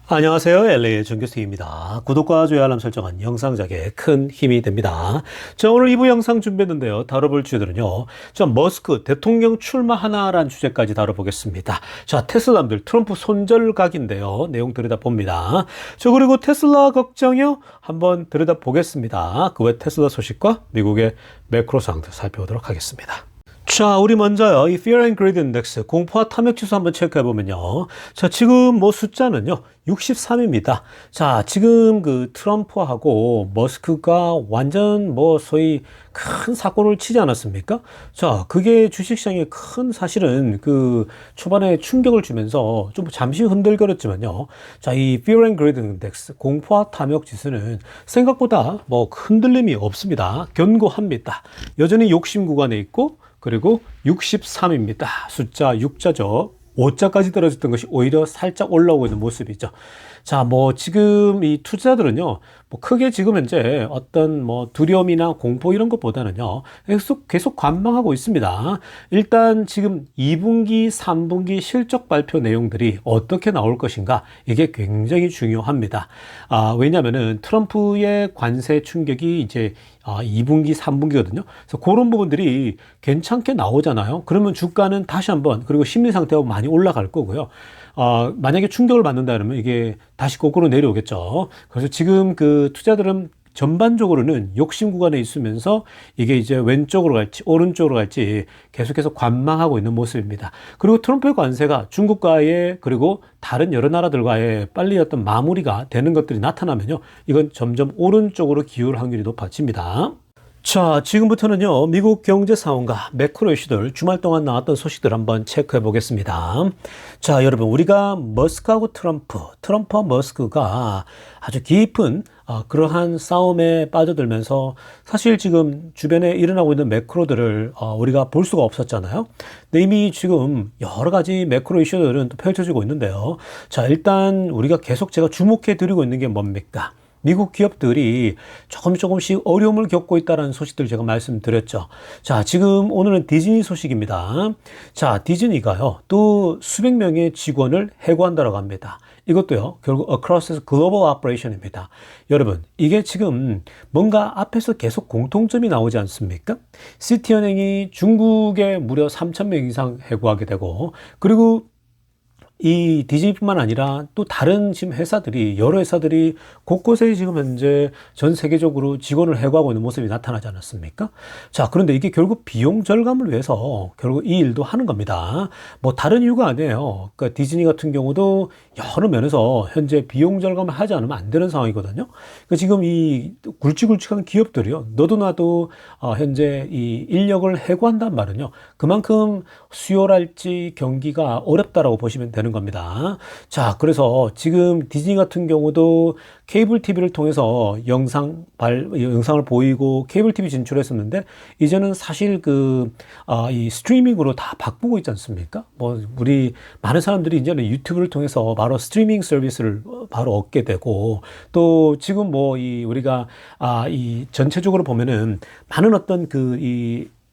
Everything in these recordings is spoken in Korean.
안녕하세요. LA의 정교수입니다. 구독과 좋아요 알람 설정은 영상 제작에 큰 힘이 됩니다. 자, 오늘 2부 영상 준비했는데요. 다뤄볼 주제들은요. 자, 머스크 대통령 출마하나라는 주제까지 다뤄보겠습니다. 자, 테슬라들 트럼프 손절각인데요. 내용 들여다봅니다. 자, 그리고 테슬라 걱정요. 한번 들여다보겠습니다. 그 외 테슬라 소식과 미국의 매크로 상황들 살펴보도록 하겠습니다. 자, 우리 먼저요. 이 Fear and Greed Index 공포와 탐욕 지수 한번 체크해 보면요. 자, 지금 뭐 숫자는요. 63입니다. 자, 지금 그 트럼프하고 머스크가 완전 뭐 소위 큰 사고를 치지 않았습니까? 자, 그게 주식시장에 큰 사실은 그 초반에 충격을 주면서 좀 잠시 흔들거렸지만요. 자, 이 Fear and Greed Index 공포와 탐욕 지수는 생각보다 뭐 흔들림이 없습니다. 견고합니다. 여전히 욕심 구간에 있고 그리고 63입니다. 숫자 6자죠. 5자까지 떨어졌던 것이 오히려 살짝 올라오고 있는 모습이죠. 자, 뭐 지금 이 투자들은요, 뭐 크게 지금 현재 어떤 뭐 두려움이나 공포 이런 것보다는요, 계속 관망하고 있습니다. 일단 지금 2분기, 3분기 실적 발표 내용들이 어떻게 나올 것인가, 이게 굉장히 중요합니다. 왜냐면은 트럼프의 관세 충격이 이제 2분기, 3분기거든요. 그래서 그런 부분들이 괜찮게 나오잖아요. 그러면 주가는 다시 한번, 그리고 심리 상태가 많이 올라갈 거고요. 만약에 충격을 받는다 그러면 이게 다시 거꾸로 내려오겠죠. 그래서 지금 그 투자들은 전반적으로는 욕심 구간에 있으면서 이게 이제 왼쪽으로 갈지 오른쪽으로 갈지 계속해서 관망하고 있는 모습입니다. 그리고 트럼프의 관세가 중국과의 그리고 다른 여러 나라들과의 빨리 어떤 마무리가 되는 것들이 나타나면요. 이건 점점 오른쪽으로 기울 확률이 높아집니다. 자, 지금부터는요, 미국 경제 상황과 매크로 이슈들 주말 동안 나왔던 소식들 한번 체크해 보겠습니다. 자, 여러분, 우리가 머스크하고 트럼프와 머스크가 아주 깊은 그러한 싸움에 빠져들면서 사실 지금 주변에 일어나고 있는 매크로들을 우리가 볼 수가 없었잖아요. 근데 이미 지금 여러 가지 매크로 이슈들은 또 펼쳐지고 있는데요. 자, 일단 우리가 계속 제가 주목해 드리고 있는 게 뭡니까? 미국 기업들이 조금씩 어려움을 겪고 있다는 소식들 제가 말씀드렸죠. 자, 지금 오늘은 디즈니 소식입니다. 자, 디즈니가요, 또 수백 명의 직원을 해고한다고 합니다. 이것도요, 결국 across global operation입니다. 여러분, 이게 지금 뭔가 앞에서 계속 공통점이 나오지 않습니까? 시티은행이 중국에 무려 3,000명 이상 해고하게 되고, 그리고 이 디즈니뿐만 아니라 또 다른 지금 회사들이 여러 회사들이 곳곳에 지금 현재 전 세계적으로 직원을 해고하고 있는 모습이 나타나지 않았습니까? 자, 그런데 이게 결국 비용 절감을 위해서 결국 이 일도 하는 겁니다. 뭐 다른 이유가 아니에요. 그러니까 디즈니 같은 경우도 여러 면에서 현재 비용 절감을 하지 않으면 안 되는 상황이거든요. 그러니까 지금 이 굵직굵직한 기업들이요, 너도 나도 현재 이 인력을 해고한단 말은요, 그만큼 수요랄지 경기가 어렵다라고 보시면 되는 겁니다. 자, 그래서 지금 디즈니 같은 경우도 케이블 TV를 통해서 영상을 보이고 케이블 TV 진출했었는데, 이제는 사실 이 스트리밍으로 다 바꾸고 있지 않습니까? 뭐, 우리 많은 사람들이 이제는 유튜브를 통해서 바로 스트리밍 서비스를 바로 얻게 되고, 또 지금 뭐, 우리가, 이 전체적으로 보면은 많은 어떤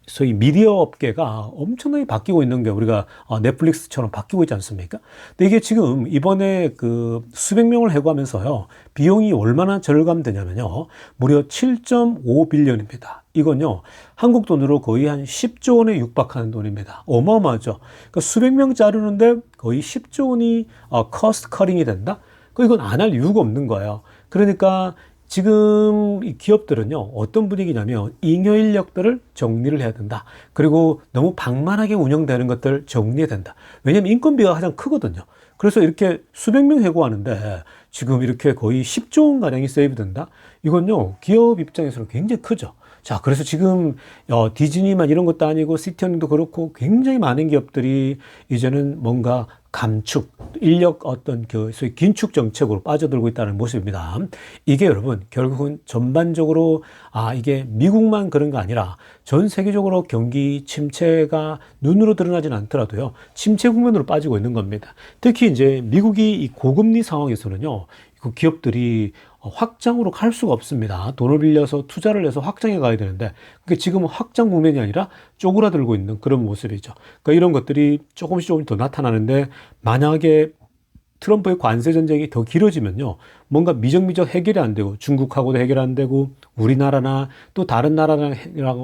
소위 미디어 업계가 엄청나게 바뀌고 있는 게 우리가 넷플릭스처럼 바뀌고 있지 않습니까? 근데 이게 지금 이번에 그 수백 명을 해고하면서요, 비용이 얼마나 절감되냐면요, 무려 7.5빌리언입니다. 이건요, 한국 돈으로 거의 한 10조 원에 육박하는 돈입니다. 어마어마하죠. 그러니까 수백 명 자르는데 거의 10조 원이 커스트 커링이 된다? 이건 안 할 이유가 없는 거예요. 그러니까 지금 이 기업들은요, 어떤 분위기냐면 잉여 인력들을 정리를 해야 된다. 그리고 너무 방만하게 운영되는 것들 정리해야 된다. 왜냐하면 인건비가 가장 크거든요. 그래서 이렇게 수백 명 해고하는데 지금 이렇게 거의 10조 원 가량이 세이브 된다? 이건요, 기업 입장에서는 굉장히 크죠. 자, 그래서 지금 디즈니만 이런 것도 아니고 시티언도 그렇고 굉장히 많은 기업들이 이제는 뭔가 감축, 인력 어떤 소위 긴축 정책으로 빠져들고 있다는 모습입니다. 이게 여러분 결국은 전반적으로 이게 미국만 그런 거 아니라 전 세계적으로 경기 침체가 눈으로 드러나진 않더라도요, 침체 국면으로 빠지고 있는 겁니다. 특히 이제 미국이 이 고금리 상황에서는요, 그 기업들이 확장으로 갈 수가 없습니다. 돈을 빌려서 투자를 해서 확장해 가야 되는데, 그게 지금은 확장 국면이 아니라 쪼그라들고 있는 그런 모습이죠. 그러니까 이런 것들이 조금 더 나타나는데, 만약에 트럼프의 관세 전쟁이 더 길어지면요. 뭔가 미적미적 해결이 안 되고 중국하고도 해결 안 되고 우리나라나 또 다른 나라랑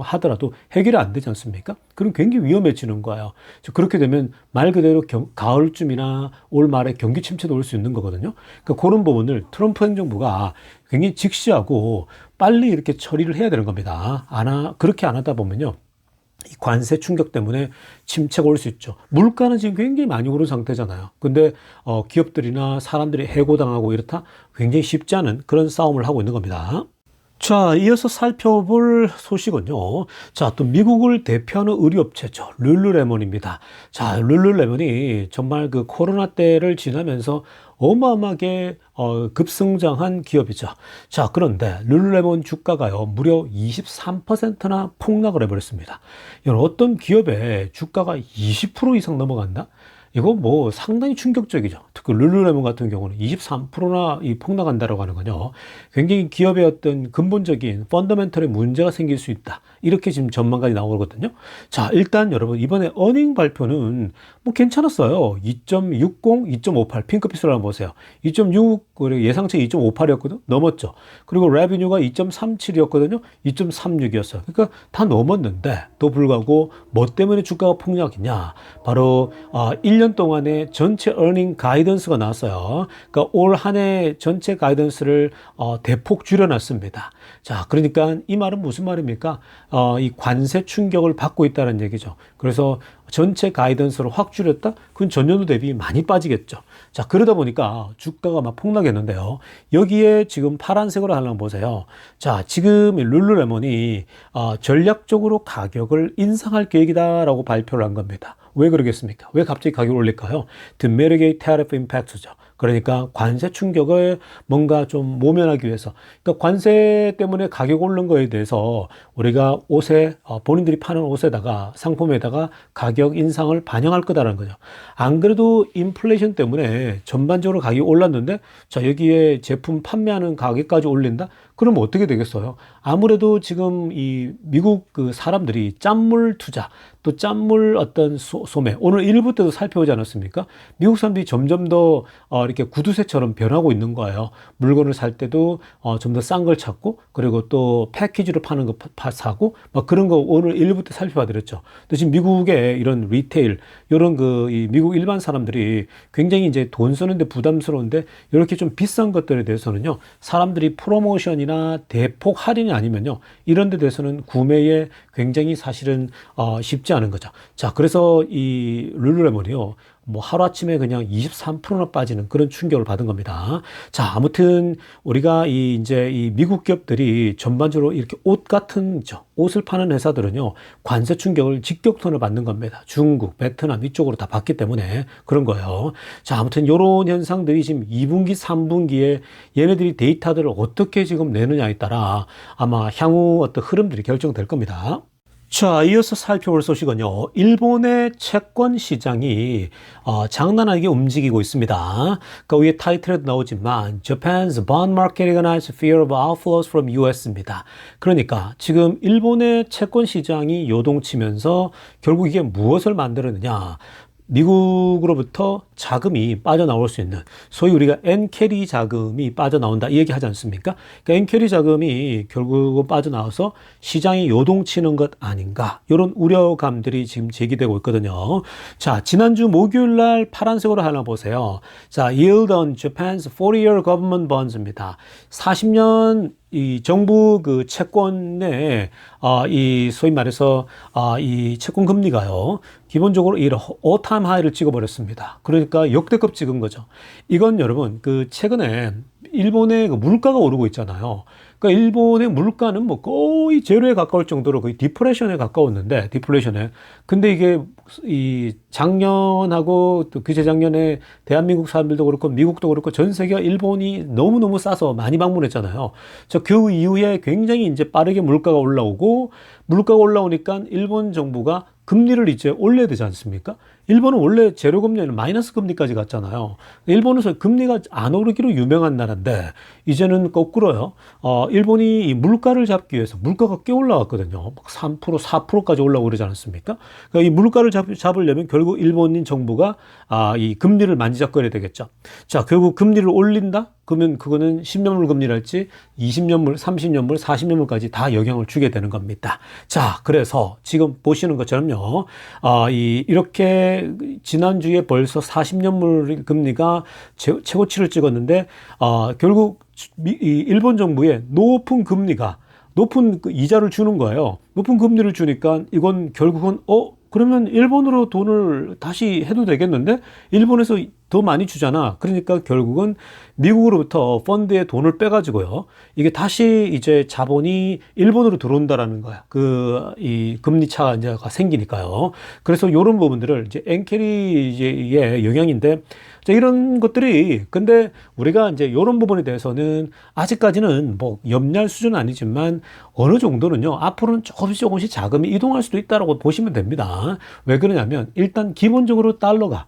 하더라도 해결이 안 되지 않습니까? 그럼 굉장히 위험해지는 거예요. 그렇게 되면 말 그대로 가을쯤이나 올 말에 경기 침체도 올 수 있는 거거든요. 그러니까 그런 부분을 트럼프 행정부가 굉장히 직시하고 빨리 이렇게 처리를 해야 되는 겁니다. 그렇게 안 하다 보면요. 이 관세 충격 때문에 침체가 올 수 있죠. 물가는 지금 굉장히 많이 오른 상태잖아요. 근데 기업들이나 사람들이 해고당하고 이렇다 굉장히 쉽지 않은 그런 싸움을 하고 있는 겁니다. 자, 이어서 살펴볼 소식은요. 자, 또 미국을 대표하는 의류업체죠. 룰루레몬입니다. 자, 룰루레몬이 정말 그 코로나 때를 지나면서 어마어마하게 급성장한 기업이죠. 자, 그런데 룰루레몬 주가가요, 무려 23%나 폭락을 해버렸습니다. 이건 어떤 기업의 주가가 20% 이상 넘어간다? 이거 뭐 상당히 충격적이죠. 특히 룰루레몬 같은 경우는 23%나 폭락한다라고 하는 건요. 굉장히 기업의 어떤 근본적인 펀더멘털에 문제가 생길 수 있다. 이렇게 지금 전망까지 나오거든요. 자, 일단 여러분 이번에 어닝 발표는 뭐 괜찮았어요. 2.60, 2.58 핑크빛으로 한번 보세요. 2.6 예상치 2.58이었거든. 넘었죠. 그리고 레비뉴가 2.37이었거든요. 2.36이었어요. 그러니까 다 넘었는데 또 불구하고 뭐 때문에 주가가 폭락이냐? 바로 1년 동안의 전체 어닝 가이던스가 나왔어요. 그러니까 올 한 해 전체 가이던스를 대폭 줄여놨습니다. 자, 그러니까 이 말은 무슨 말입니까? 이 관세 충격을 받고 있다는 얘기죠. 그래서 전체 가이던스를 확 줄였다? 그건 전년도 대비 많이 빠지겠죠. 자, 그러다 보니까 주가가 막 폭락했는데요. 여기에 지금 파란색으로 하나 보세요. 자, 지금 룰루레몬이 전략적으로 가격을 인상할 계획이다라고 발표를 한 겁니다. 왜 그러겠습니까? 왜 갑자기 가격을 올릴까요? To mitigate tariff impact죠. 그러니까 관세 충격을 뭔가 좀 모면하기 위해서. 그러니까 관세 때문에 가격 오른 거에 대해서 우리가 옷에, 본인들이 파는 옷에다가 상품에다가 가격 인상을 반영할 거다라는 거죠. 안 그래도 인플레이션 때문에 전반적으로 가격이 올랐는데, 자, 여기에 제품 판매하는 가격까지 올린다? 그럼 어떻게 되겠어요? 아무래도 지금 이 미국 그 사람들이 짠물 투자, 또 짠물 어떤 소매, 오늘 일부 때도 살펴보지 않았습니까? 미국 사람들이 점점 더 이렇게 구두쇠처럼 변하고 있는 거예요. 물건을 살 때도 좀 더 싼 걸 찾고, 그리고 또 패키지로 파는 거 사고, 막 그런 거 오늘 일부 때 살펴봐드렸죠. 또 지금 미국의 이런 리테일, 이런 이 미국 일반 사람들이 굉장히 이제 돈 쓰는데 부담스러운데, 이렇게 좀 비싼 것들에 대해서는요, 사람들이 프로모션이나 대폭 할인이 아니면요, 이런 데 대해서는 구매에 굉장히 사실은 쉽지 않은 거죠. 자, 그래서 이 룰루레몬이요, 뭐 하루아침에 그냥 23%나 빠지는 그런 충격을 받은 겁니다. 자, 아무튼 우리가 이제 이 미국 기업들이 전반적으로 이렇게 옷 같은 옷을 파는 회사들은요, 관세 충격을 직격탄을 받는 겁니다. 중국, 베트남 이쪽으로 다 받기 때문에 그런 거예요. 자, 아무튼 이런 현상들이 지금 2분기, 3분기에 얘네들이 데이터들을 어떻게 지금 내느냐에 따라 아마 향후 어떤 흐름들이 결정될 겁니다. 자, 이어서 살펴볼 소식은요. 일본의 채권 시장이 장난 아니게 움직이고 있습니다. 그 위에 타이틀에도 나오지만 Japan's bond market ignites fear of outflows from US입니다. 그러니까 지금 일본의 채권 시장이 요동치면서 결국 이게 무엇을 만들었느냐? 미국으로부터 자금이 빠져나올 수 있는, 소위 우리가 엔캐리 자금이 빠져나온다 이 얘기 하지 않습니까? 그러니까 엔캐리 자금이 결국은 빠져나와서 시장이 요동치는 것 아닌가, 이런 우려감들이 지금 제기되고 있거든요. 자, 지난주 목요일 날 파란색으로 하나 보세요. 자, Yield on Japan's 40-year government bonds입니다. 40년 이 정부 그 채권에 이 소위 말해서 이 채권 금리가요, 기본적으로 이 all-time high를 찍어버렸습니다. 그러니까 역대급 찍은 거죠. 이건 여러분 그 최근에 일본의 그 물가가 오르고 있잖아요. 그러니까 일본의 물가는 뭐 거의 제로에 가까울 정도로 거의 디플레이션에 가까웠는데, 디플레이션에. 근데 이게 이 작년하고 또 그제작년에 대한민국 사람들도 그렇고 미국도 그렇고 전 세계가 일본이 너무너무 싸서 많이 방문했잖아요. 그 이후에 굉장히 이제 빠르게 물가가 올라오고, 물가가 올라오니까 일본 정부가 금리를 이제 올려야 되지 않습니까? 일본은 원래 제로 금리는 마이너스 금리까지 갔잖아요. 일본은 금리가 안 오르기로 유명한 나라인데 이제는 거꾸로요. 일본이 이 물가를 잡기 위해서 물가가 꽤 올라갔거든요. 막 3%, 4%까지 올라오고 그러지 않았습니까? 그러니까 이 물가를 잡으려면 결국 일본인 정부가 이 금리를 만지작거려야 되겠죠. 자, 결국 금리를 올린다? 그러면 그거는 10년물 금리랄지 20년물, 30년물, 40년물까지 다 영향을 주게 되는 겁니다. 자, 그래서 지금 보시는 것처럼요. 이렇게 지난주에 벌써 40년물 금리가 최고치를 찍었는데 결국 이 일본 정부의 높은 금리가 높은 그 이자를 주는 거예요. 높은 금리를 주니까 이건 결국은 그러면 일본으로 돈을 다시 해도 되겠는데 일본에서 더 많이 주잖아. 그러니까 결국은 미국으로부터 펀드에 돈을 빼가지고요. 이게 다시 이제 자본이 일본으로 들어온다라는 거야. 이 금리 차가 이제 생기니까요. 그래서 이런 부분들을 이제 엔캐리의 영향인데, 자, 이런 것들이 근데 우리가 이제 이런 부분에 대해서는 아직까지는 뭐 염려할 수준은 아니지만 어느 정도는요. 앞으로는 조금씩 자금이 이동할 수도 있다라고 보시면 됩니다. 왜 그러냐면 일단 기본적으로 달러가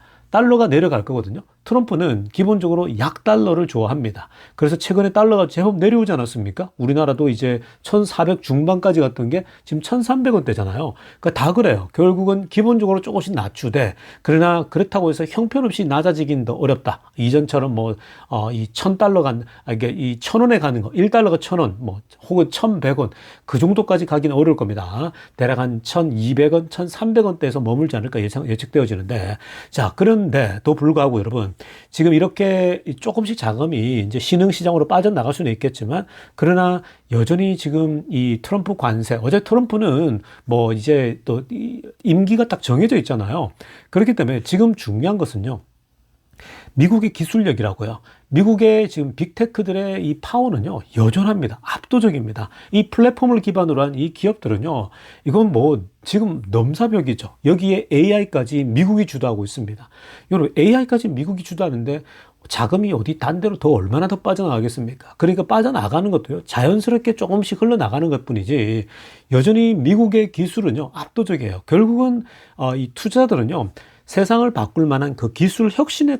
내려갈 거거든요. 트럼프는 기본적으로 약달러를 좋아합니다. 그래서 최근에 달러가 제법 내려오지 않았습니까? 우리나라도 이제 1,400 중반까지 갔던 게 지금 1,300원대잖아요. 그러니까 다 그래요. 결국은 기본적으로 조금씩 낮추되, 그러나 그렇다고 해서 형편없이 낮아지긴 더 어렵다. 이전처럼 이 1,000달러가, 이게 이 1,000원에 가는 거, 1달러가 1,000원, 혹은 1,100원, 그 정도까지 가기는 어려울 겁니다. 대략 한 1,200원, 1,300원대에서 머물지 않을까 예측되어지는데, 자, 그런데도 불구하고 여러분, 지금 이렇게 조금씩 자금이 이제 신흥시장으로 빠져나갈 수는 있겠지만, 그러나 여전히 지금 이 트럼프 관세, 어제 트럼프는 이제 또 임기가 딱 정해져 있잖아요. 그렇기 때문에 지금 중요한 것은요, 미국의 기술력이라고요. 미국의 지금 빅테크들의 이 파워는요, 여전합니다. 압도적입니다. 이 플랫폼을 기반으로 한 이 기업들은요, 이건 지금 넘사벽이죠. 여기에 AI까지 미국이 주도하고 있습니다. 여러분, AI까지 미국이 주도하는데 자금이 어디 딴 데로 더 얼마나 더 빠져나가겠습니까? 그러니까 빠져나가는 것도요, 자연스럽게 조금씩 흘러나가는 것 뿐이지, 여전히 미국의 기술은요, 압도적이에요. 결국은, 이 투자들은요, 세상을 바꿀 만한 그 기술 혁신에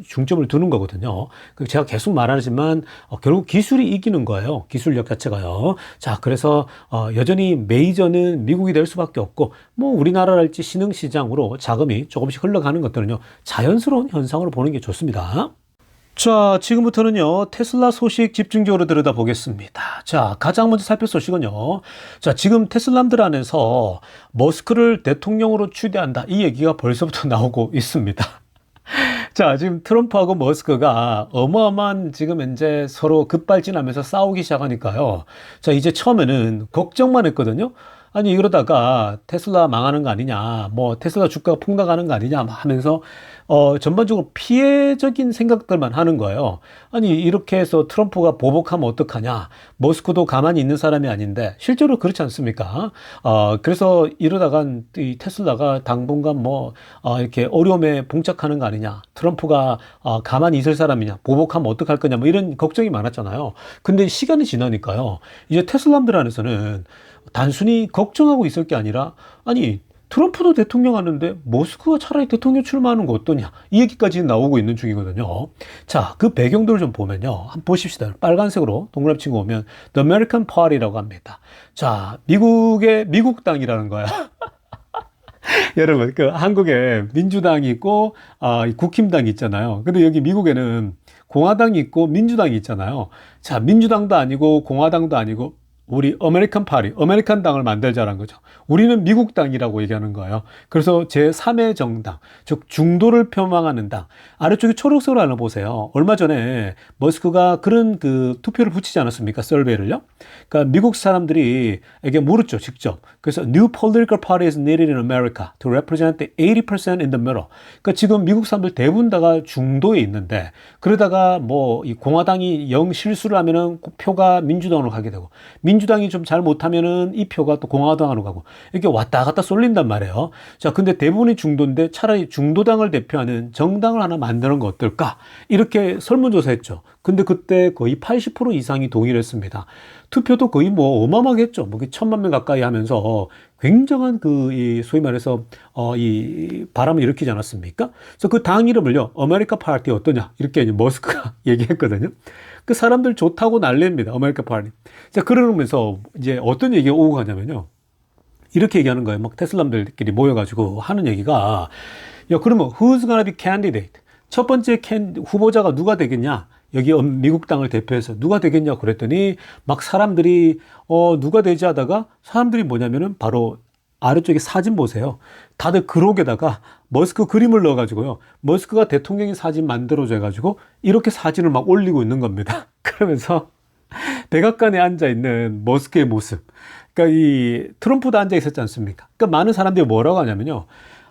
중점을 두는 거거든요. 제가 계속 말하지만 결국 기술이 이기는 거예요. 기술력 자체가요. 자, 그래서 여전히 메이저는 미국이 될 수밖에 없고, 우리나라랄지 신흥시장으로 자금이 조금씩 흘러가는 것들은요, 자연스러운 현상으로 보는 게 좋습니다. 자, 지금부터는요, 테슬라 소식 집중적으로 들여다보겠습니다. 자, 가장 먼저 살필 소식은요. 자, 지금 테슬라들 안에서 머스크를 대통령으로 추대한다. 이 얘기가 벌써부터 나오고 있습니다. 자, 지금 트럼프하고 머스크가 어마어마한 지금 현재 서로 급발진하면서 싸우기 시작하니까요. 자, 이제 처음에는 걱정만 했거든요. 아니, 이러다가 테슬라 망하는 거 아니냐, 테슬라 주가가 폭락하는 거 아니냐 하면서 전반적으로 피해적인 생각들만 하는 거예요. 아니, 이렇게 해서 트럼프가 보복하면 어떡하냐. 머스크도 가만히 있는 사람이 아닌데, 실제로 그렇지 않습니까? 그래서 이러다가 이 테슬라가 당분간 이렇게 어려움에 봉착하는 거 아니냐. 트럼프가 가만히 있을 사람이냐. 보복하면 어떡할 거냐. 이런 걱정이 많았잖아요. 근데 시간이 지나니까요. 이제 테슬라들 안에서는 단순히 걱정하고 있을 게 아니라, 아니, 트럼프도 대통령 하는데 머스크가 차라리 대통령 출마하는 거 어떠냐, 이 얘기까지 나오고 있는 중이거든요. 자, 그 배경들을 좀 보면요, 한번 보십시다. 빨간색으로 동그라미 친거 보면 The American Party라고 합니다. 자, 미국당이라는 거야. 여러분, 한국에 민주당이 있고 국힘당이 있잖아요. 근데 여기 미국에는 공화당이 있고 민주당이 있잖아요. 자, 민주당도 아니고 공화당도 아니고 우리 아메리칸 파리, 아메리칸 당을 만들자라는 거죠. 우리는 미국 당이라고 얘기하는 거예요. 그래서 제3의 정당, 즉 중도를 표방하는 당. 아래쪽에 초록색으로 하나 보세요. 얼마 전에 머스크가 그런 투표를 붙이지 않았습니까? 서베이를요. 그러니까 미국 사람들이 에게 물었죠, 직접. 그래서 New political party is needed in America to represent the 80% in the middle. 그러니까 지금 미국 사람들 대부분 다가 중도에 있는데, 그러다가 이 공화당이 영 실수를 하면은 표가 민주당으로 가게 되고, 민주당이 좀 잘못하면은 이 표가 또 공화당으로 가고, 이렇게 왔다 갔다 쏠린단 말이에요. 자, 근데 대부분이 중도인데 차라리 중도당을 대표하는 정당을 하나 만드는 거 어떨까? 이렇게 설문조사했죠. 근데 그때 거의 80% 이상이 동의를 했습니다. 투표도 거의 어마어마하게 했죠. 1,000만 명 가까이 하면서 굉장한 이 소위 말해서 이 바람을 일으키지 않았습니까? 그래서 그 당 이름을요, 아메리카 파티 어떠냐 이렇게 이제 머스크가 얘기했거든요. 그 사람들 좋다고 난리입니다. 아메리카 파티. 자, 그러면서 이제 어떤 얘기가 오고 가냐면요, 이렇게 얘기하는 거예요. 막 테슬라들끼리 모여가지고 하는 얘기가, 야, 그러면 who's gonna be candidate? 첫 번째 후보자가 누가 되겠냐? 여기 미국 당을 대표해서 누가 되겠냐 그랬더니 막 사람들이 누가 되지 하다가 사람들이 뭐냐면은 바로 아래쪽에 사진 보세요. 다들 그록에다가 머스크 그림을 넣어가지고요. 머스크가 대통령이 사진 만들어줘가지고 이렇게 사진을 막 올리고 있는 겁니다. 그러면서 백악관에 앉아있는 머스크의 모습. 그러니까 이 트럼프도 앉아 있었지 않습니까? 그러니까 많은 사람들이 뭐라고 하냐면요.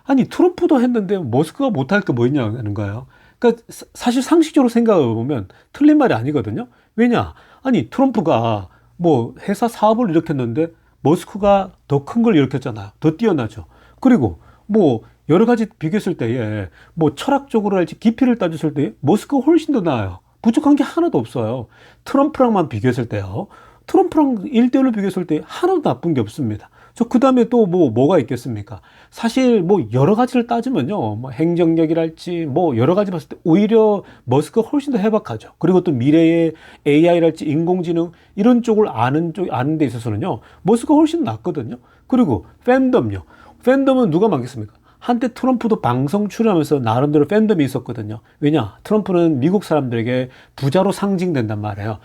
아니, 트럼프도 했는데 머스크가 못할 게 뭐 있냐는 거예요. 그러니까 사실 상식적으로 생각해 보면 틀린 말이 아니거든요. 왜냐? 아니, 트럼프가 뭐 회사 사업을 일으켰는데 머스크가 더 큰 걸 일으켰잖아요. 더 뛰어나죠. 그리고 뭐 여러 가지 비교했을 때에 뭐 철학적으로 할지 깊이를 따졌을 때 머스크가 훨씬 더 나아요. 부족한 게 하나도 없어요. 트럼프랑만 비교했을 때요. 트럼프랑 1대1로 비교했을 때 하나도 나쁜 게 없습니다. 그 다음에 또 뭐가 있겠습니까? 사실 뭐 여러 가지를 따지면요, 뭐 행정력이랄지 뭐 여러 가지 봤을 때 오히려 머스크가 훨씬 더 해박하죠. 그리고 또 미래의 AI랄지 인공지능 이런 쪽을 아는 데 있어서는요, 머스크가 훨씬 낫거든요. 그리고 팬덤요. 팬덤은 누가 많겠습니까? 한때 트럼프도 방송 출연하면서 나름대로 팬덤이 있었거든요. 왜냐? 트럼프는 미국 사람들에게 부자로 상징된단 말이에요.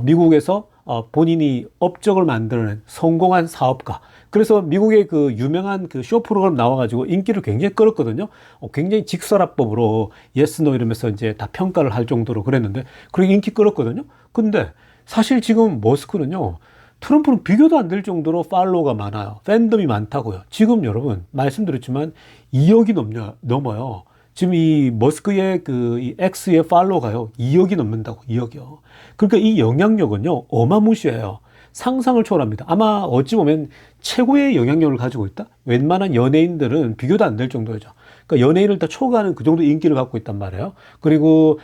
미국에서 본인이 업적을 만드는 성공한 사업가. 그래서 미국의 그 유명한 그 쇼 프로그램 나와가지고 인기를 굉장히 끌었거든요. 굉장히 직설화법으로 예스, 노 이러면서 이제 다 평가를 할 정도로 그랬는데, 그렇게 인기 끌었거든요. 근데 사실 지금 머스크는요, 트럼프는 비교도 안 될 정도로 팔로워가 많아요. 팬덤이 많다고요. 지금 여러분, 말씀드렸지만 2억이 넘어요. 지금 이 머스크의 이 X의 팔로워가요, 2억이 넘는다고, 2억이요. 그러니까 이 영향력은요, 어마무시해요. 상상을 초월합니다. 아마 어찌 보면 최고의 영향력을 가지고 있다? 웬만한 연예인들은 비교도 안 될 정도죠. 그러니까 연예인을 다 초과하는 그 정도 인기를 갖고 있단 말이에요. 그리고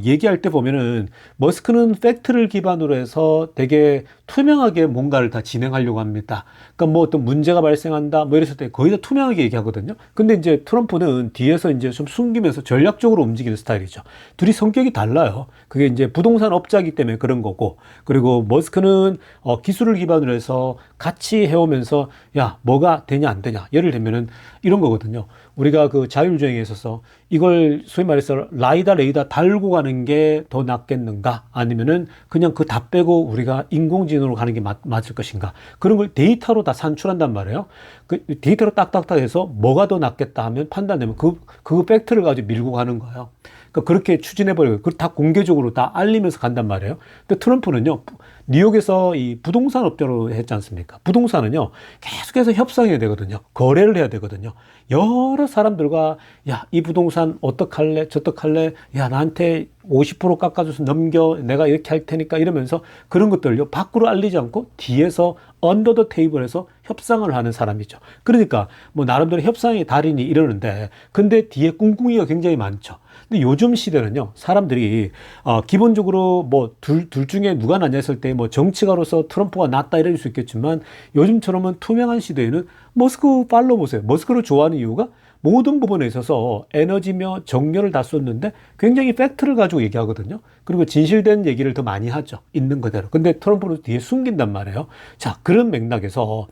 얘기할 때 보면은 머스크는 팩트를 기반으로 해서 되게 투명하게 뭔가를 다 진행하려고 합니다. 그러니까 뭐 어떤 문제가 발생한다 뭐 이랬을 때 거의 다 투명하게 얘기하거든요. 근데 이제 트럼프는 뒤에서 이제 좀 숨기면서 전략적으로 움직이는 스타일이죠. 둘이 성격이 달라요. 그게 이제 부동산 업자이기 때문에 그런 거고, 그리고 머스크는 기술을 기반으로 해서 같이 해오면서 야, 뭐가 되냐 안 되냐, 예를 들면은 이런 거거든요. 우리가 그 자율주행에 있어서 이걸 소위 말해서 라이다 레이다 달고 가는 게 더 낫겠는가, 아니면은 그냥 그 다 빼고 우리가 인공지능으로 가는 게 맞을 것인가, 그런 걸 데이터로 다 산출한단 말이에요. 그 데이터로 딱딱딱 해서 뭐가 더 낫겠다 하면 판단되면 그 팩트를 가지고 밀고 가는 거예요. 그러니까 그렇게 추진해버려요. 그걸 다 공개적으로 다 알리면서 간단 말이에요. 근데 트럼프는요, 뉴욕에서 이 부동산 업자로 했지 않습니까? 부동산은요, 계속해서 협상해야 되거든요. 거래를 해야 되거든요. 여러 사람들과, 야, 이 부동산 어떡할래? 저떡할래? 야, 나한테 50% 깎아줘서 넘겨. 내가 이렇게 할 테니까. 이러면서 그런 것들요, 밖으로 알리지 않고 뒤에서 언더 더 테이블에서 협상을 하는 사람이죠. 그러니까 뭐 나름대로 협상의 달인이 이러는데, 근데 뒤에 꿍꿍이가 굉장히 많죠. 근데 요즘 시대는요, 사람들이 기본적으로 뭐 둘 중에 누가 낫냐 했을 때 뭐 정치가로서 트럼프가 낫다 이럴 수 있겠지만, 요즘처럼은 투명한 시대에는 머스크 팔로 보세요. 머스크를 좋아하는 이유가 모든 부분에 있어서 에너지며 정열을 다 쏟는데 굉장히 팩트를 가지고 얘기하거든요. 그리고 진실된 얘기를 더 많이 하죠, 있는 그대로. 근데 트럼프는 뒤에 숨긴단 말이에요. 자, 그런 맥락에서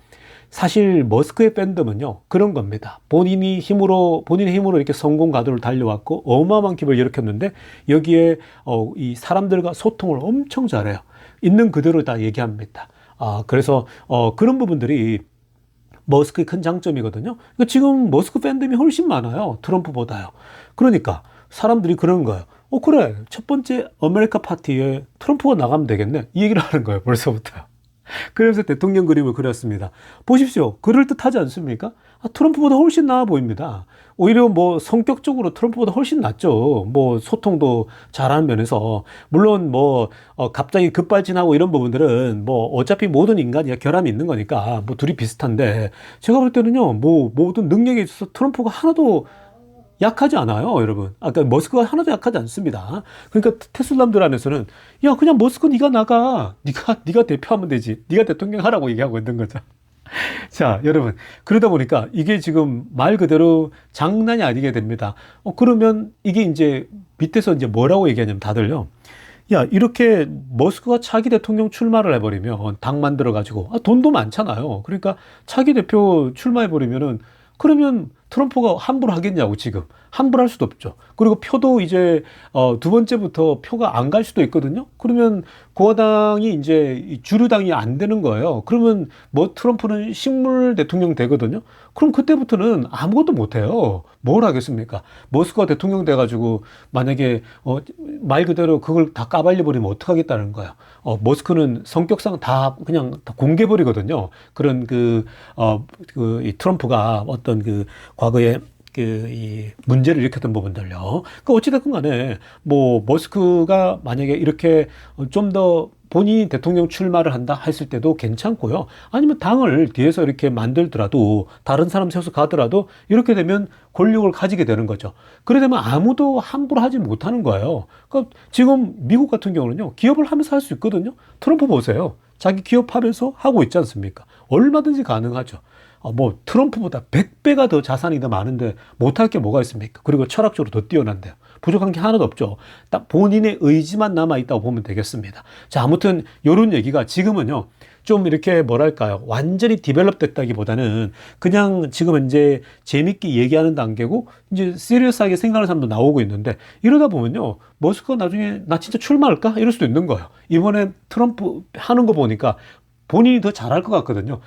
사실 머스크의 팬덤은요, 그런 겁니다. 본인의 힘으로 이렇게 성공 가도를 달려왔고 어마어마한 기업을 일으켰는데, 여기에 이 사람들과 소통을 엄청 잘해요. 있는 그대로 다 얘기합니다. 그래서 그런 부분들이 머스크의 큰 장점이거든요. 그러니까 지금 머스크 팬덤이 훨씬 많아요, 트럼프보다요. 그러니까 사람들이 그런 거예요. 그래, 첫 번째 아메리카 파티에 트럼프가 나가면 되겠네, 이 얘기를 하는 거예요, 벌써부터요. 그래서 대통령 그림을 그렸습니다. 보십시오. 그럴듯하지 않습니까? 트럼프보다 훨씬 나아 보입니다. 오히려 뭐 성격적으로 트럼프보다 훨씬 낫죠. 뭐 소통도 잘하는 면에서. 물론 뭐 갑자기 급발진하고 이런 부분들은 뭐 어차피 모든 인간이 결함이 있는 거니까 뭐 둘이 비슷한데, 제가 볼 때는요, 뭐 모든 능력에 있어서 트럼프가 하나도 약하지 않아요, 여러분. 그러니까 머스크가 하나도 약하지 않습니다. 그러니까 테슬라들 안에서는 야, 그냥 머스크 네가 나가, 네가 대표하면 되지, 네가 대통령 하라고 얘기하고 있는 거죠. 자, 여러분. 그러다 보니까 이게 지금 말 그대로 장난이 아니게 됩니다. 그러면 이게 이제 밑에서 이제 뭐라고 얘기하냐면 다들요. 야, 이렇게 머스크가 차기 대통령 출마를 해버리면 당 만들어가지고, 돈도 많잖아요. 그러니까 차기 대표 출마해버리면은, 그러면 트럼프가 함부로 하겠냐고, 지금. 함부로 할 수도 없죠. 그리고 표도 이제, 두 번째부터 표가 안 갈 수도 있거든요. 그러면 공화당이 이제 이 주류당이 안 되는 거예요. 그러면 뭐 트럼프는 식물 대통령 되거든요. 그럼 그때부터는 아무것도 못 해요. 뭘 하겠습니까? 머스크가 대통령 돼가지고 만약에, 말 그대로 그걸 다 까발려버리면 어떡하겠다는 거야. 머스크는 성격상 다 그냥 다 공개버리거든요. 그런 이 트럼프가 어떤 과거에 이 문제를 일으켰던 부분들요. 어찌됐건 간에, 뭐, 머스크가 만약에 이렇게 좀 더 본인이 대통령 출마를 한다 했을 때도 괜찮고요. 아니면 당을 뒤에서 이렇게 만들더라도, 다른 사람 세워서 가더라도, 이렇게 되면 권력을 가지게 되는 거죠. 그래 되면 아무도 함부로 하지 못하는 거예요. 그러니까 지금 미국 같은 경우는요, 기업을 하면서 할 수 있거든요. 트럼프 보세요. 자기 기업하면서 하고 있지 않습니까? 얼마든지 가능하죠. 뭐 트럼프보다 100배가 더 자산이 더 많은데 못할 게 뭐가 있습니까? 그리고 철학적으로 더 뛰어난데요. 부족한 게 하나도 없죠. 딱 본인의 의지만 남아있다고 보면 되겠습니다. 자, 아무튼 요런 얘기가 지금은요. 좀 이렇게 뭐랄까요. 완전히 디벨롭 됐다기보다는 그냥 지금 이제 재밌게 얘기하는 단계고 이제 시리어스하게 생각하는 사람도 나오고 있는데 이러다 보면요. 머스크가 나중에 나 진짜 출마할까? 이럴 수도 있는 거예요. 이번에 트럼프 하는 거 보니까 본인이 더 잘할 것 같거든요.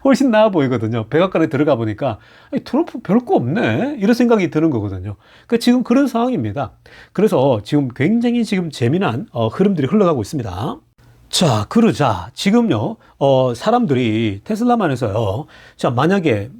훨씬 나아 보이거든요. 백악관에 들어가 보니까 트럼프 별거 없네 이런 생각이 드는 거거든요. 그러니까 지금 그런 상황입니다. 그래서 지금 굉장히 지금 재미난 흐름들이 흘러가고 있습니다. 자, 그러자 지금요 사람들이 테슬라만 해서요. 자, 만약에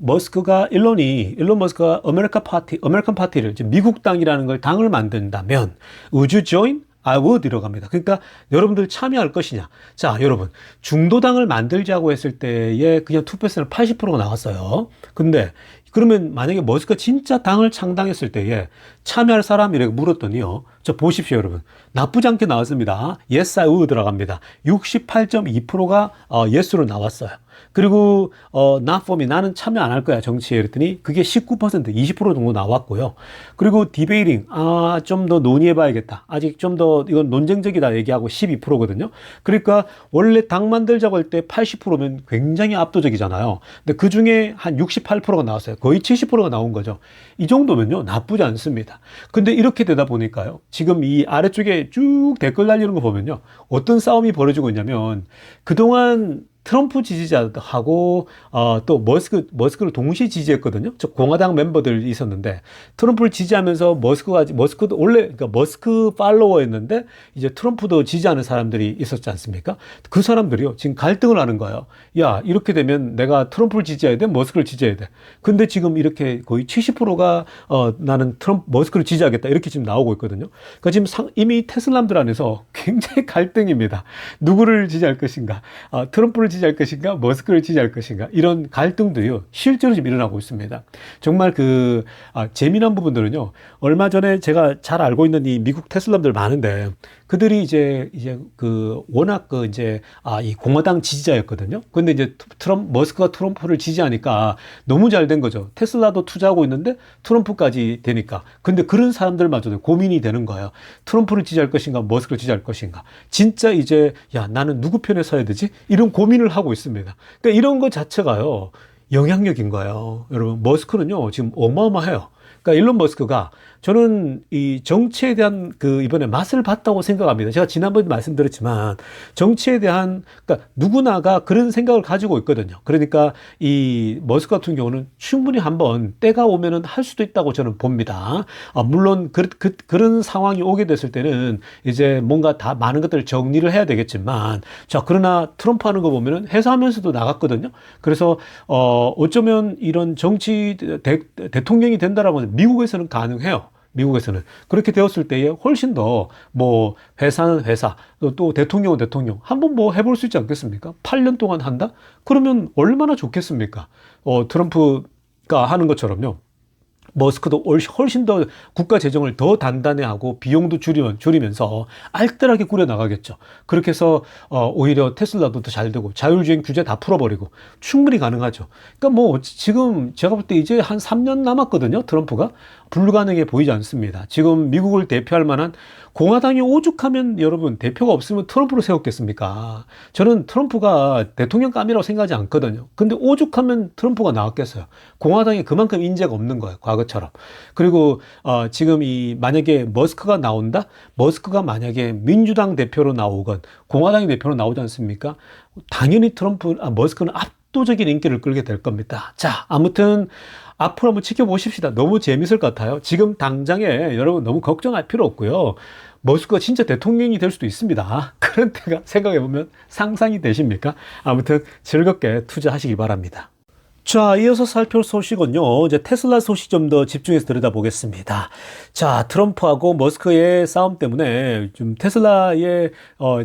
일론 머스크가 아메리칸 파티를 미국 당이라는 걸 당을 만든다면 would you join? I would 들어갑니다. 그러니까 여러분들 참여할 것이냐. 자, 여러분 중도당을 만들자고 했을 때에 그냥 투표세는 80%가 나왔어요. 근데 그러면 만약에 머스크가 진짜 당을 창당했을 때에 참여할 사람이라고 물었더니요. 저 보십시오, 여러분. 나쁘지 않게 나왔습니다. Yes, I would 들어갑니다. 68.2%가 yes로 나왔어요. 그리고 not for me, 나는 참여 안 할 거야 정치에 그랬더니 그게 19%, 20% 정도 나왔고요. 그리고 디베이팅, 좀 더 논의해봐야겠다. 아직 좀 더 이건 논쟁적이다 얘기하고 12%거든요. 그러니까 원래 당 만들자고 할 때 80%면 굉장히 압도적이잖아요. 근데 그 중에 한 68%가 나왔어요. 거의 70%가 나온 거죠. 이 정도면요 나쁘지 않습니다. 근데 이렇게 되다 보니까요. 지금 이 아래쪽에 쭉 댓글 달리는 거 보면요. 어떤 싸움이 벌어지고 있냐면 그동안 트럼프 지지자하고 또 머스크를 동시에 지지했거든요. 저 공화당 멤버들이 있었는데 트럼프를 지지하면서 머스크도 원래 그러니까 머스크 팔로워였는데 이제 트럼프도 지지하는 사람들이 있었지 않습니까? 그 사람들이요 지금 갈등을 하는 거예요. 야, 이렇게 되면 내가 트럼프를 지지해야 돼, 머스크를 지지해야 돼. 근데 지금 이렇게 거의 70%가 나는 머스크를 지지하겠다 이렇게 지금 나오고 있거든요. 그러니까 지금 이미 테슬라들 안에서 굉장히 갈등입니다. 누구를 지지할 것인가? 트럼프를 지지할 것인가, 머스크를 지지할 것인가, 이런 갈등도요, 실제로 지금 일어나고 있습니다. 정말 재미난 부분들은요, 얼마 전에 제가 잘 알고 있는 이 미국 테슬라들 많은데, 그들이 이제 워낙 이 공화당 지지자였거든요. 근데 이제 머스크가 트럼프를 지지하니까 너무 잘 된 거죠. 테슬라도 투자하고 있는데 트럼프까지 되니까. 근데 그런 사람들마저도 고민이 되는 거예요. 트럼프를 지지할 것인가, 머스크를 지지할 것인가. 진짜 이제, 야, 나는 누구 편에 서야 되지? 이런 고민을 하고 있습니다. 그러니까 이런 것 자체가요, 영향력인 거예요. 여러분, 머스크는요, 지금 어마어마해요. 그러니까 일론 머스크가 저는 이 정치에 대한 이번에 맛을 봤다고 생각합니다. 제가 지난번에 말씀드렸지만 정치에 대한 그러니까 누구나가 그런 생각을 가지고 있거든요. 그러니까 이 머스크 같은 경우는 충분히 한번 때가 오면은 할 수도 있다고 저는 봅니다. 물론 그런 상황이 오게 됐을 때는 이제 뭔가 다 많은 것들을 정리를 해야 되겠지만 자, 그러나 트럼프 하는 거 보면은 회사하면서도 나갔거든요. 그래서 어쩌면 이런 정치 대통령이 된다라고 하면 미국에서는 가능해요. 미국에서는. 그렇게 되었을 때에 훨씬 더 회사는 회사, 또 대통령은 대통령. 한번 해볼 수 있지 않겠습니까? 8년 동안 한다? 그러면 얼마나 좋겠습니까? 트럼프가 하는 것처럼요. 머스크도 훨씬 더 국가 재정을 더 단단해하고 비용도 줄이면서 알뜰하게 꾸려나가겠죠. 그렇게 해서 오히려 테슬라도 더 잘 되고 자율주행 규제 다 풀어버리고 충분히 가능하죠. 그러니까 뭐 지금 제가 볼 때 이제 한 3년 남았거든요. 트럼프가. 불가능해 보이지 않습니다. 지금 미국을 대표할 만한 공화당이 오죽하면 여러분 대표가 없으면 트럼프를 세웠겠습니까? 저는 트럼프가 대통령감이라고 생각하지 않거든요. 근데 오죽하면 트럼프가 나왔겠어요. 공화당이 그만큼 인재가 없는 거예요. 과거처럼. 그리고 지금 만약에 머스크가 나온다? 머스크가 만약에 민주당 대표로 나오건 공화당의 대표로 나오지 않습니까? 당연히 머스크는 압도적인 인기를 끌게 될 겁니다. 자, 아무튼 앞으로 한번 지켜보십시다. 너무 재밌을 것 같아요. 지금 당장에 여러분 너무 걱정할 필요 없고요. 머스크가 진짜 대통령이 될 수도 있습니다. 그런 때가 생각해보면 상상이 되십니까? 아무튼 즐겁게 투자하시기 바랍니다. 자, 이어서 살펴볼 소식은요. 이제 테슬라 소식 좀 더 집중해서 들여다보겠습니다. 자, 트럼프하고 머스크의 싸움 때문에 좀 테슬라의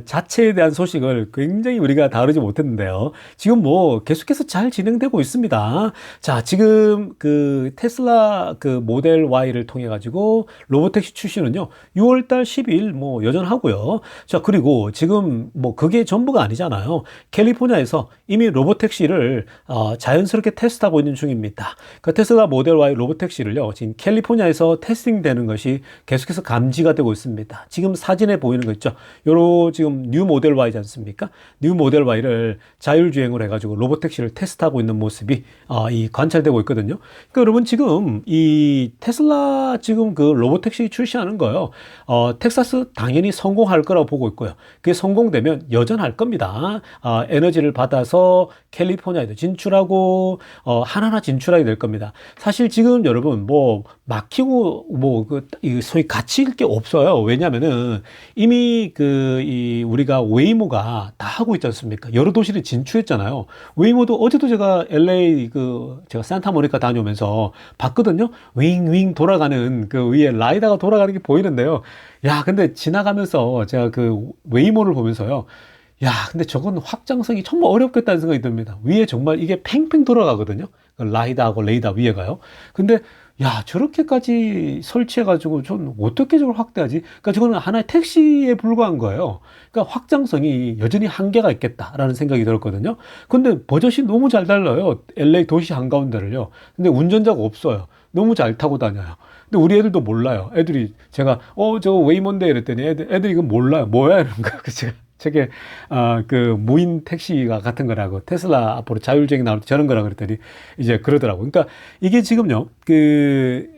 자체에 대한 소식을 굉장히 우리가 다루지 못했는데요. 지금 뭐 계속해서 잘 진행되고 있습니다. 자, 지금 그 테슬라 그 모델 Y를 통해 가지고 로보택시 출시는요. 6월달 10일 뭐 여전하고요. 자, 그리고 지금 뭐 그게 전부가 아니잖아요. 캘리포니아에서 이미 로보택시를 자연스럽게 테스트하고 있는 중입니다. 그 테슬라 모델 Y 로보택시를요, 지금 캘리포니아에서 테스팅되는 것이 계속해서 감지가 되고 있습니다. 지금 사진에 보이는 거 있죠? 요로 지금 뉴 모델 Y지 않습니까? 뉴 모델 Y를 자율주행을 해가지고 로보택시를 테스트하고 있는 모습이 관찰되고 있거든요. 그러니까 여러분 지금 이 테슬라 지금 그 로보택시 출시하는 거요, 텍사스 당연히 성공할 거라고 보고 있고요. 그게 성공되면 여전할 겁니다. 에너지를 받아서 캘리포니아에도 진출하고 하나하나 진출하게 될 겁니다. 사실 지금 여러분 뭐 막히고 뭐 소위 갇힐 게 없어요. 왜냐면은 이미 우리가 웨이모가 다 하고 있지 않습니까? 여러 도시를 진출했잖아요. 웨이모도 어제도 제가 LA 제가 산타모니카 다녀오면서 봤거든요. 윙윙 돌아가는 그 위에 라이다가 돌아가는 게 보이는데요. 야, 근데 지나가면서 제가 그 웨이모를 보면서요. 야, 근데 저건 확장성이 정말 어렵겠다는 생각이 듭니다. 위에 정말 이게 팽팽 돌아가거든요. 라이다하고 레이다 위에가요. 근데 야, 저렇게까지 설치해가지고 전 어떻게 저걸 확대하지? 그러니까 저거는 하나의 택시에 불과한 거예요. 그러니까 확장성이 여전히 한계가 있겠다라는 생각이 들었거든요. 근데 버젓이 너무 잘 달려요. LA 도시 한가운데를요. 근데 운전자가 없어요. 너무 잘 타고 다녀요. 근데 우리 애들도 몰라요. 애들이 제가 저거 웨이몬데 이랬더니 애들이 이거 몰라요. 뭐야 이런 거. 제가 저게 그 무인 택시가 같은 거라고, 테슬라 앞으로 자율주행이 나올 때 저런 거라고 그랬더니 이제 그러더라고. 그러니까 이게 지금요 그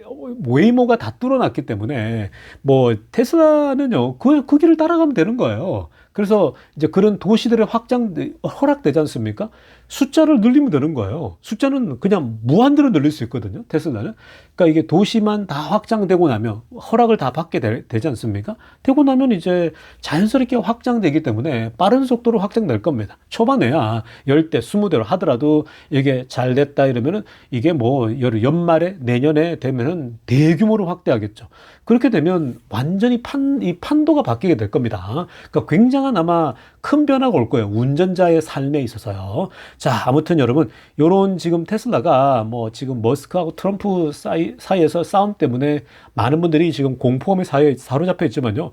웨이모가 다 뚫어놨기 때문에 뭐 테슬라는요 그 길을 따라가면 되는 거예요. 그래서 이제 그런 도시들의 허락되지 않습니까? 숫자를 늘리면 되는 거예요. 숫자는 그냥 무한대로 늘릴 수 있거든요, 테슬라는. 그러니까 이게 도시만 다 확장되고 나면 허락을 다 받게 되지 않습니까? 되고 나면 이제 자연스럽게 확장되기 때문에 빠른 속도로 확장될 겁니다. 초반에야 10대, 20대로 하더라도 이게 잘 됐다 이러면은 이게 뭐 연말에 내년에 되면은 대규모로 확대하겠죠. 그렇게 되면 완전히 이 판도가 바뀌게 될 겁니다. 그러니까 굉장한 아마 큰 변화가 올 거예요. 운전자의 삶에 있어서요. 자, 아무튼 여러분, 요런 지금 테슬라가 뭐 지금 머스크하고 트럼프 사이에서 싸움 때문에 많은 분들이 지금 공포감에 사로잡혀 있지만요.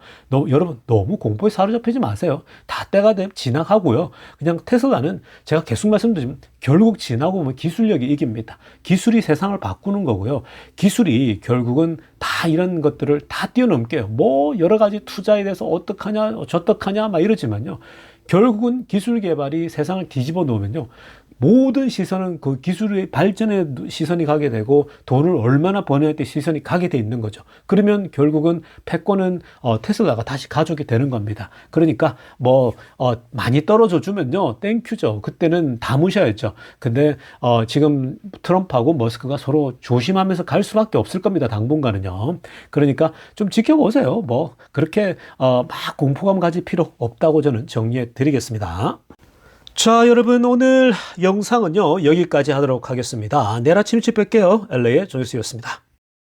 여러분, 너무 공포에 사로잡히지 마세요. 다 때가 지나가고요. 그냥 테슬라는 제가 계속 말씀드리지만 결국 지나고 보면 기술력이 이깁니다. 기술이 세상을 바꾸는 거고요. 기술이 결국은 다 이런 것들을 다 뛰어넘게요. 뭐 여러 가지 투자에 대해서 어떡하냐, 저떡하냐 막 이러지만요. 결국은 기술 개발이 세상을 뒤집어 놓으면요. 모든 시선은 그 기술의 발전에 시선이 가게 되고 돈을 얼마나 버느냐에 시선이 가게 돼 있는 거죠. 그러면 결국은 패권은 테슬라가 다시 가져오게 되는 겁니다. 그러니까 뭐 많이 떨어져 주면요, 땡큐죠. 그때는 다 무시하였죠. 근데 지금 트럼프하고 머스크가 서로 조심하면서 갈 수밖에 없을 겁니다. 당분간은요. 그러니까 좀 지켜보세요. 뭐 그렇게 막 공포감 가질 필요 없다고 저는 정리해 드리겠습니다. 자, 여러분, 오늘 영상은요 여기까지 하도록 하겠습니다. 내일 아침 일찍 뵐게요. LA의 정일수였습니다.